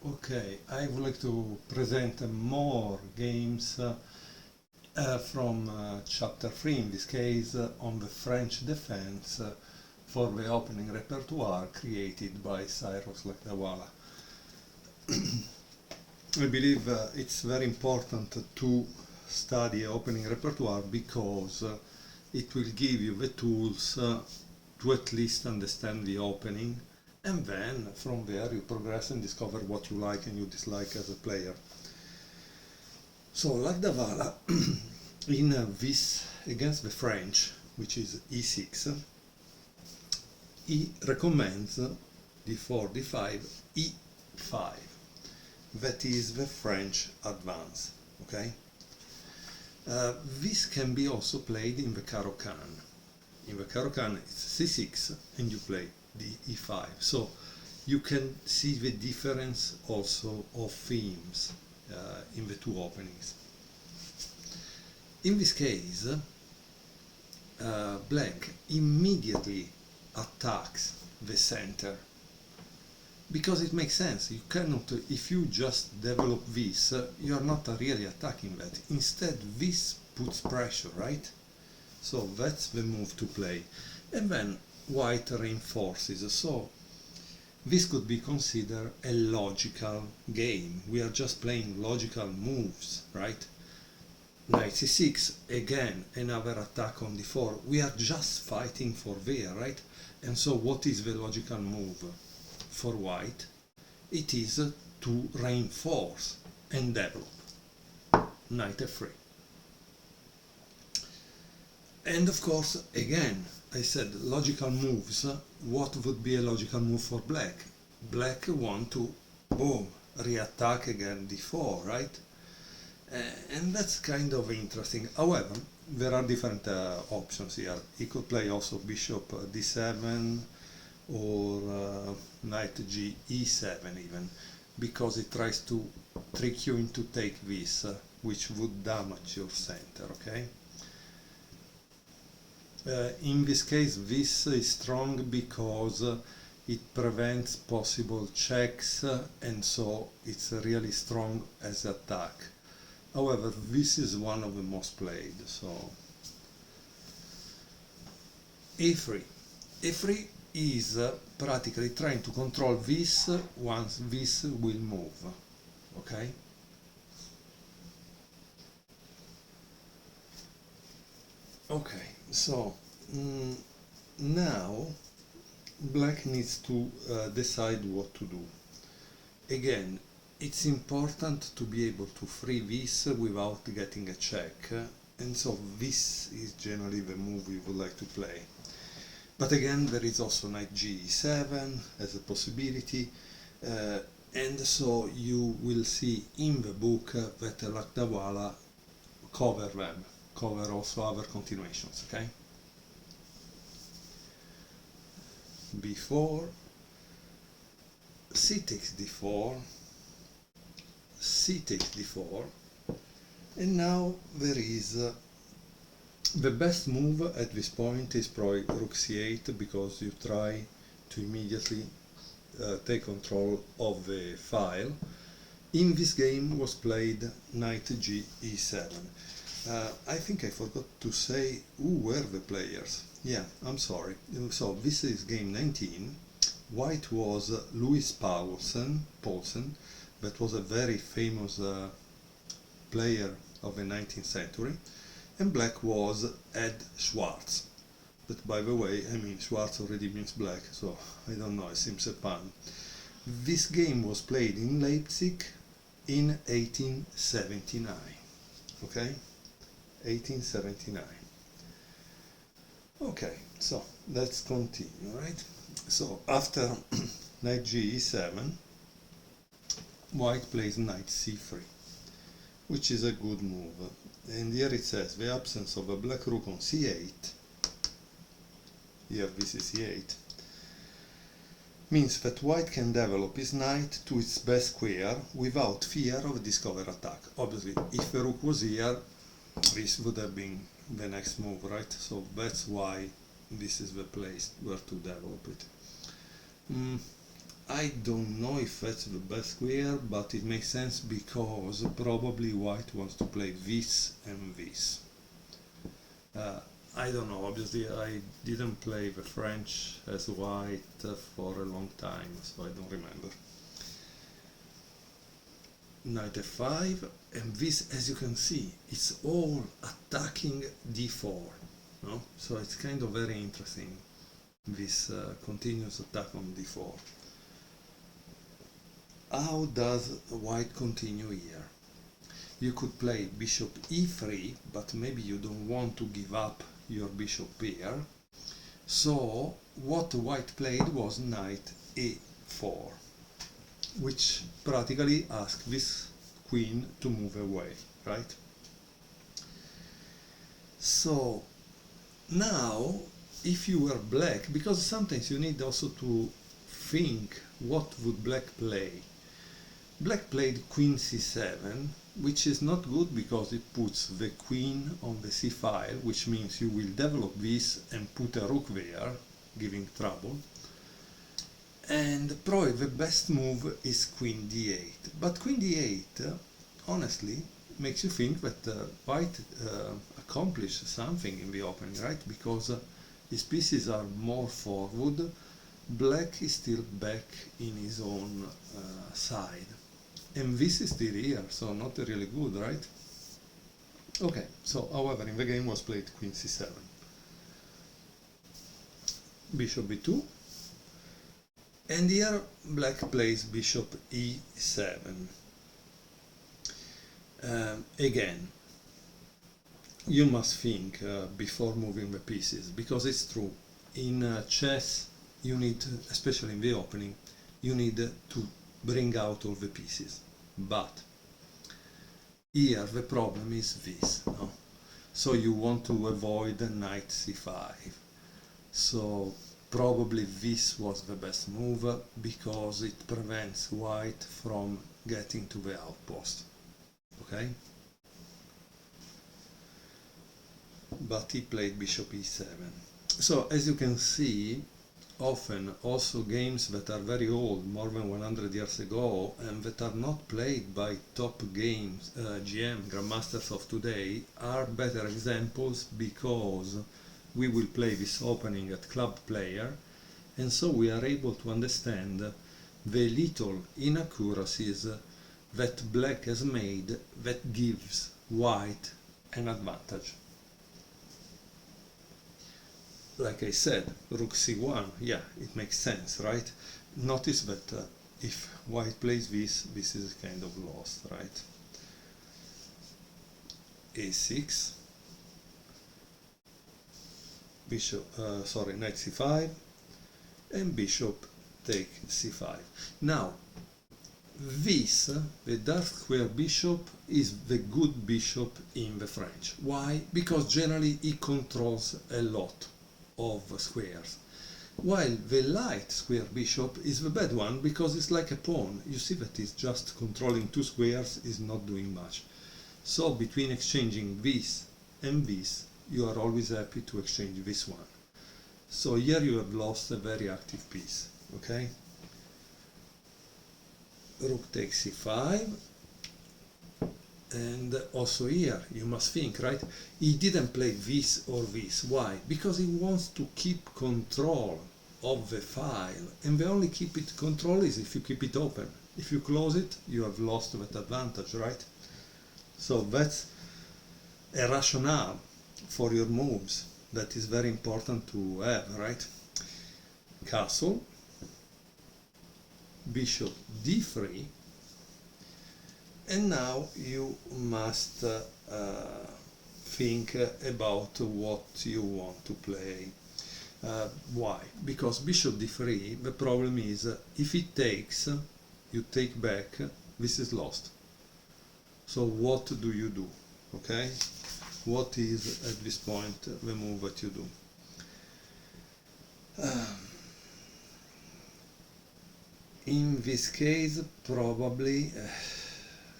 Okay, I would like to present more games from chapter 3, in this case on the French defense for the opening repertoire created by Cyrus Lakdawala. I believe it's very important to study opening repertoire because it will give you the tools to at least understand the opening, and then from there you progress and discover what you like and you dislike as a player. So Lakdawala in this against the French, which is e6, he recommends d4, d5, e5. That is the French advance. Okay. This can be also played in the Caro-Kann. In the Caro-Kann it's c6 and you play e5. So you can see the difference also of themes in the two openings. In this case, black immediately attacks the center because it makes sense. You cannot, if you just develop this, you are not really attacking that. Instead, this puts pressure, right? So that's the move to play. And then white reinforces. So this could be considered a logical game. We are just playing logical moves, right? Knight c6, again another attack on d4. We are just fighting for there, right? And so what is the logical move for white? It is to reinforce and develop. Knight f3. And of course, again, I said logical moves. What would be a logical move for black? Black want to, boom, re-attack again d4, right? And that's kind of interesting. However, there are different options here. He could play also bishop d7 or knight g e7 even, because it tries to trick you into take this, which would damage your center, okay? In this case, this is strong because it prevents possible checks, and so it's really strong as attack. However, this is one of the most played, so a3. a3 is practically trying to control this once this will move, okay? Okay, so now black needs to decide what to do. Again, it's important to be able to free this without getting a check, and so this is generally the move we would like to play. But again, there is also knight g7 as a possibility, and so you will see in the book that Lakdawala cover also other continuations, okay? b4, c takes d4, c takes d4, and now there is the best move at this point is probably rook c8, because you try to immediately take control of the file. In this game was played knight g e7. I think I forgot to say who were the players. Yeah, I'm sorry. So this is game 19. White was Louis Paulsen, that was a very famous player of the 19th century, and black was Ed Schwartz. But by the way, I mean Schwartz already means black, so I don't know, it seems a pun. This game was played in Leipzig in 1879, okay? 1879. Okay, so let's continue, right? So after knight g e7, white plays knight c3, which is a good move. And here it says the absence of a black rook on c8, here this is c8, means that white can develop his knight to its best square without fear of a discover attack. Obviously, if the rook was here, this would have been the next move, right? So that's why this is the place where to develop it. I don't know if that's the best square, but it makes sense because probably white wants to play this and this. I don't know, obviously I didn't play the French as white for a long time, so I don't remember. Knight f5, and this, as you can see, it's all attacking d4, no? So it's kind of very interesting, this continuous attack on d4. How does white continue here? You could play bishop e3, but maybe you don't want to give up your bishop here. So what white played was knight e4, which practically asked this queen to move away, right? So now, if you were black, because sometimes you need also to think what would black play. Black played queen c7, which is not good because it puts the queen on the c file, which means you will develop this and put a rook there, giving trouble. And probably the best move is queen d8. But queen d8, honestly, makes you think that white accomplished something in the opening, right? Because his pieces are more forward, black is still back in his own side. And this is still here, so not really good, right? Okay, so however, in the game was played queen c7. Bishop b2. And here black plays bishop e7. Again, you must think before moving the pieces, because it's true. In chess, you need, especially in the opening, you need to bring out all the pieces. But here the problem is this, no? So you want to avoid knight c5. So probably this was the best move because it prevents white from getting to the outpost. Okay? But he played bishop e7. So as you can see, often also games that are very old, more than 100 years ago, and that are not played by top games, GM, grandmasters of today, are better examples because we will play this opening at club player, and so we are able to understand the little inaccuracies that black has made that gives white an advantage. Like I said, rook c1, yeah, it makes sense, right? Notice that if white plays this, this is kind of lost, right? a6, bishop, knight c5, and bishop take c5. Now, this, the dark square bishop, is the good bishop in the French. Why? Because generally he controls a lot of squares, while the light square bishop is the bad one because it's like a pawn. You see that it's just controlling two squares, is not doing much. So between exchanging this and this, you are always happy to exchange this one. So here you have lost a very active piece, okay? Rook takes c5, and also here you must think, right? He didn't play this or this. Why? Because he wants to keep control of the file, and the only keep it control is if you keep it open. If you close it, you have lost that advantage, right? So that's a rationale for your moves that is very important to have, right? Castle, bishop d3, and now you must think about what you want to play. Why? Because bishop d3, the problem is if it takes, you take back, this is lost. So what do you do? Okay? What is at this point the move that you do? In this case, probably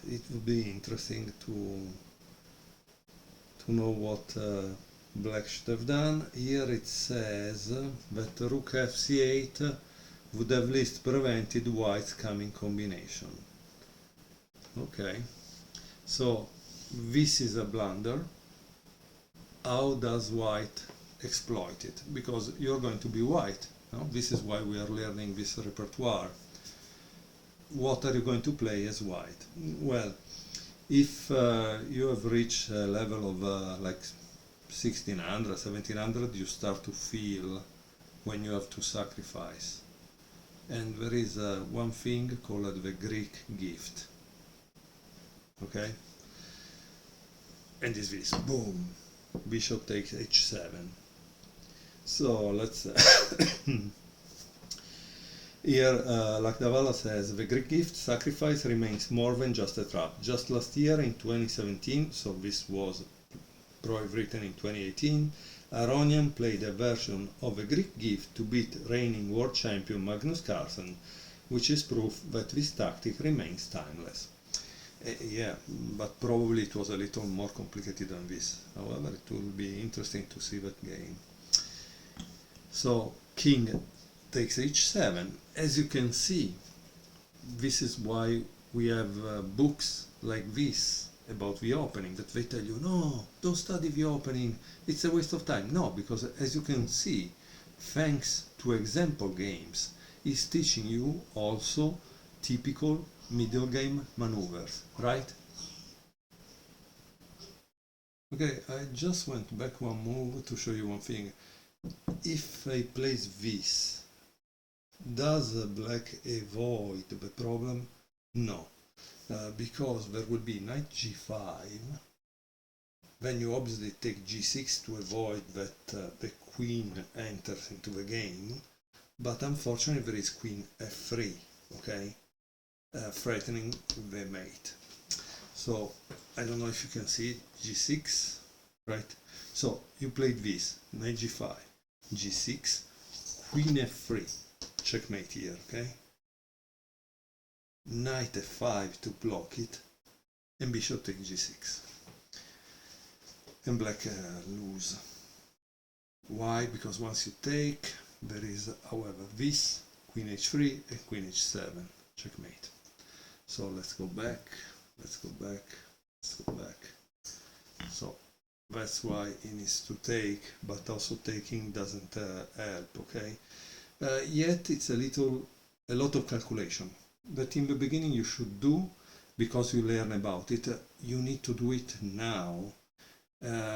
it would be interesting to know what black should have done. Here it says that rook fc8 would have least prevented white's coming combination. Okay, so this is a blunder. How does white exploit it? Because you're going to be white. No? This is why we are learning this repertoire. What are you going to play as white? Well, if you have reached a level of like 1600, 1700, you start to feel when you have to sacrifice. And there is one thing called the Greek gift. Okay? And is this, boom, bishop takes h7. So let's here Lakdawala says the Greek gift sacrifice remains more than just a trap. Just last year in 2017, so this was probably written in 2018, Aronian played a version of a Greek gift to beat reigning world champion Magnus Carlsen, which is proof that this tactic remains timeless. Yeah, but probably it was a little more complicated than this. However, it will be interesting to see that game. So king takes h7. As you can see, this is why we have books like this about the opening, that they tell you, no, don't study the opening, it's a waste of time. No, because as you can see, thanks to example games, it's teaching you also typical middle game maneuvers, right? Okay, I just went back one move to show you one thing. If I place this, does black avoid the problem? No, because there will be knight g5, then you obviously take g6 to avoid that the queen enters into the game, but unfortunately there is queen f3, okay, threatening the mate. So I don't know if you can see it, g6, right? So you played this, knight g5, g6, queen f3, checkmate here, okay? Knight f5 to block it, and bishop takes g6. And black lose. Why? Because once you take, there is, however, this, queen h3 and queen h7, checkmate. So let's go back, let's go back, let's go back. So that's why he needs to take, but also taking doesn't help, okay? Yet it's a lot of calculation that in the beginning you should do because you learn about it. You need to do it now,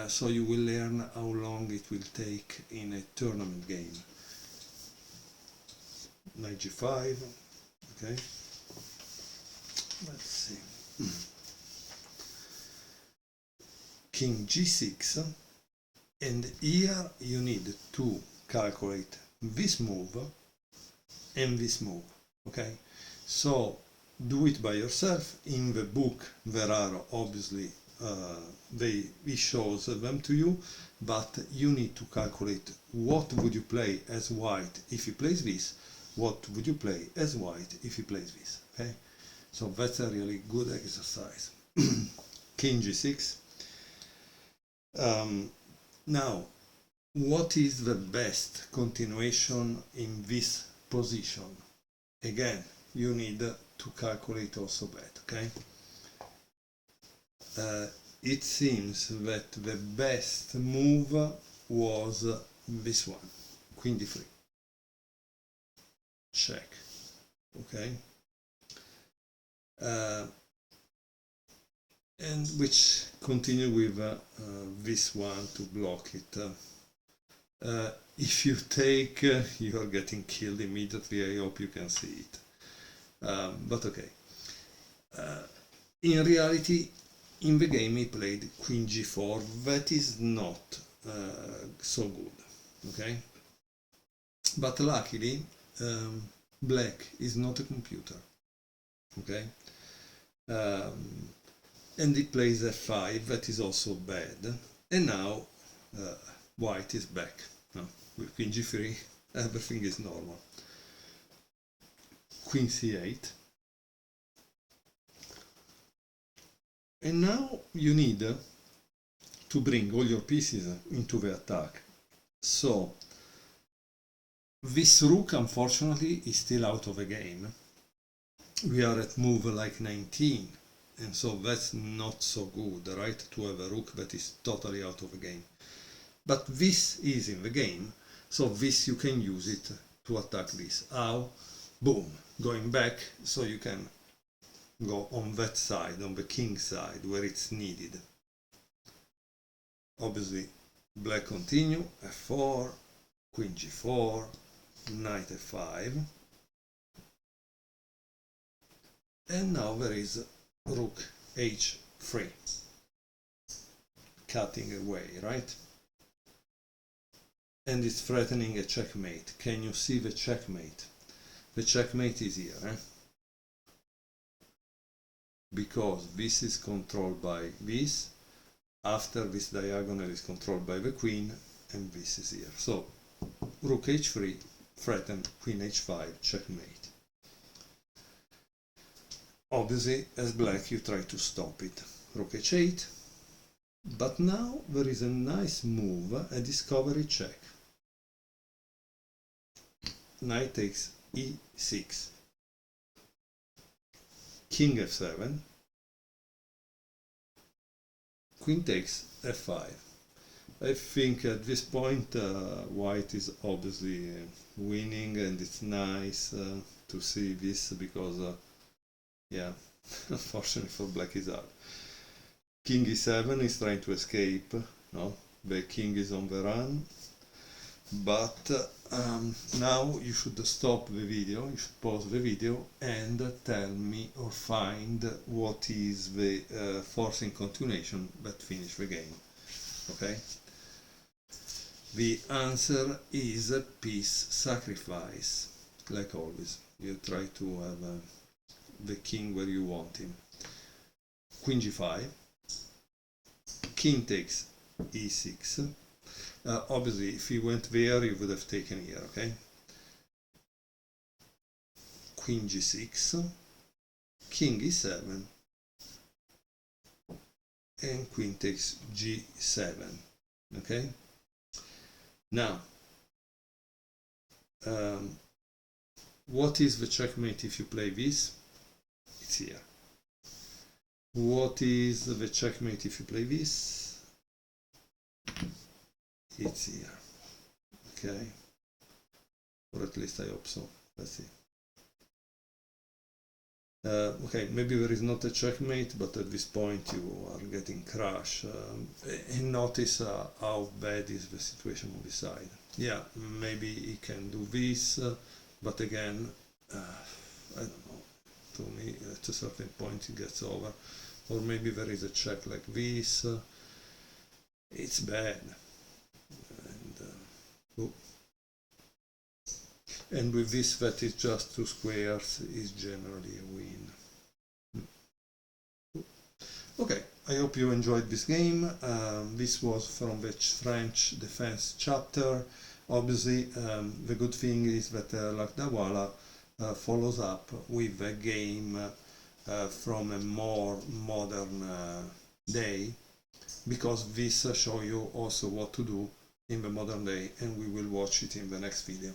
so you will learn how long it will take in a tournament game. Knight g5, okay? Let's see. King g6, and here you need to calculate this move and this move, okay? So do it by yourself. In the book there are obviously he shows them to you, but you need to calculate what would you play as white if he plays this, what would you play as white if he plays this, okay? So that's a really good exercise. King g6. Now, what is the best continuation in this position? Again, you need to calculate also that, okay? It seems that the best move was this one, queen d3. Check, okay? And which continue with this one to block it. If you take, you are getting killed immediately. I hope you can see it. But okay. In reality, in the game he played queen g4. That is not so good. Okay. But luckily, black is not a computer. Okay. And he plays f5, that is also bad. And now white is back. No, with queen g3, everything is normal. Queen c8. And now you need to bring all your pieces into the attack. So this rook, unfortunately, is still out of the game. We are at move like 19, and so that's not so good, right? To have a rook that is totally out of the game. But this is in the game, so this you can use it to attack this. How? Boom, going back, so you can go on that side, on the king side, where it's needed. Obviously, black continue, f4, queen g4, knight f5, and now there is rook h3, cutting away, right? And it's threatening a checkmate. Can you see the checkmate? The checkmate is here, because this is controlled by this, after this diagonal is controlled by the queen, and this is here. So rook h3, threaten queen h5, checkmate. Obviously, as black, you try to stop it. Rook h8, but now there is a nice move, a discovery check. Knight takes e6, king f7, queen takes f5. I think at this point white is obviously winning, and it's nice to see this because yeah, unfortunately for black is out. King e7 is trying to escape, no? The king is on the run, but now you should stop the video, you should pause the video and tell me or find what is the forcing continuation that finish the game, okay? The answer is a piece sacrifice, like always. You try to have the king where you want him. Queen g5, king takes e6. Obviously, if you went there, you would have taken here, okay? Queen g6, king e7, and queen takes g7, okay? Now, what is the checkmate if you play this? It's here. What is the checkmate if you play this? It's here, okay? Or at least I hope so. Let's see. Okay, maybe there is not a checkmate, but at this point you are getting crushed. And notice how bad is the situation on this side. Yeah, maybe he can do this, but again, I don't know. To me, at a certain point it gets over. Or maybe there is a check like this. It's bad. And with this, that is just two squares, is generally a win. Okay, I hope you enjoyed this game. This was from the French defense chapter. Obviously, the good thing is that Lakdawala follows up with a game from a more modern day, because this shows you also what to do in the modern day, and we will watch it in the next video.